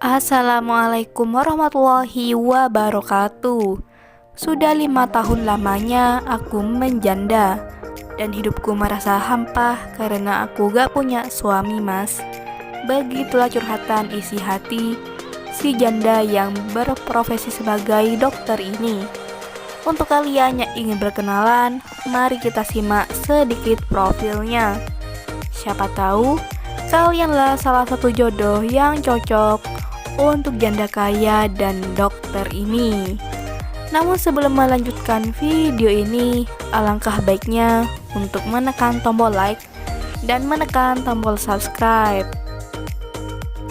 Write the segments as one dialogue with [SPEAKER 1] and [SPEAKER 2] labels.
[SPEAKER 1] Assalamualaikum warahmatullahi wabarakatuh. Sudah 5 tahun lamanya aku menjanda, dan hidupku merasa hampa karena aku gak punya suami, mas. Begitulah curhatan isi hati si janda yang berprofesi sebagai dokter ini. Untuk kalian yang ingin berkenalan, mari kita simak sedikit profilnya. Siapa tahu kalianlah salah satu jodoh yang cocok untuk janda kaya dan dokter ini. Namun sebelum melanjutkan video ini, alangkah baiknya untuk menekan tombol like dan menekan tombol subscribe.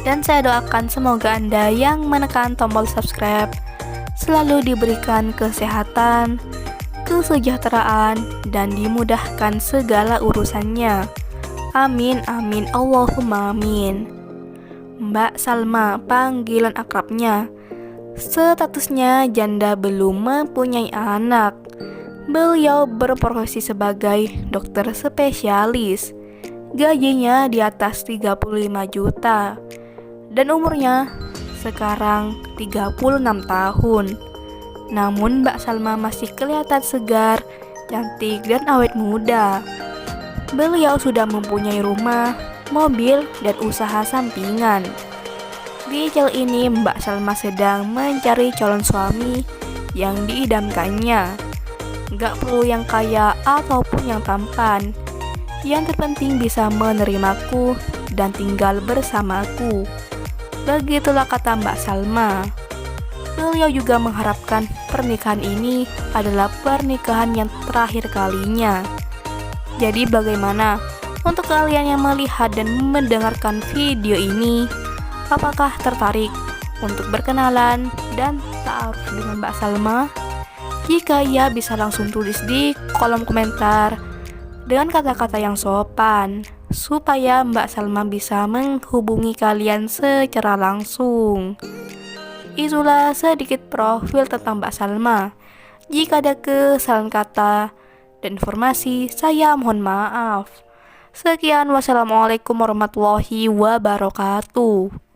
[SPEAKER 1] Dan saya doakan semoga Anda yang menekan tombol subscribe selalu diberikan kesehatan, kesejahteraan, dan dimudahkan segala urusannya. Amin, amin, Allahumma amin. Mbak Salma, panggilan akrabnya. Statusnya janda, belum mempunyai anak. Beliau berprofesi sebagai dokter spesialis. Gajinya di atas 35 juta. Dan umurnya sekarang 36 tahun. Namun Mbak Salma masih kelihatan segar, cantik, dan awet muda. Beliau sudah mempunyai rumah, mobil, dan usaha sampingan. Di channel ini Mbak Salma sedang mencari calon suami yang diidamkannya. Gak perlu yang kaya ataupun yang tampan. Yang terpenting bisa menerimaku dan tinggal bersamaku. Begitulah kata Mbak Salma. Beliau juga mengharapkan pernikahan ini adalah pernikahan yang terakhir kalinya. Jadi bagaimana untuk kalian yang melihat dan mendengarkan video ini? Apakah tertarik untuk berkenalan dan ta'aruf dengan Mbak Salma? Jika iya, bisa langsung tulis di kolom komentar dengan kata-kata yang sopan, supaya Mbak Salma bisa menghubungi kalian secara langsung. Itulah sedikit profil tentang Mbak Salma. Jika ada kesalahan kata dan informasi, saya mohon maaf. Sekian, wassalamualaikum warahmatullahi wabarakatuh.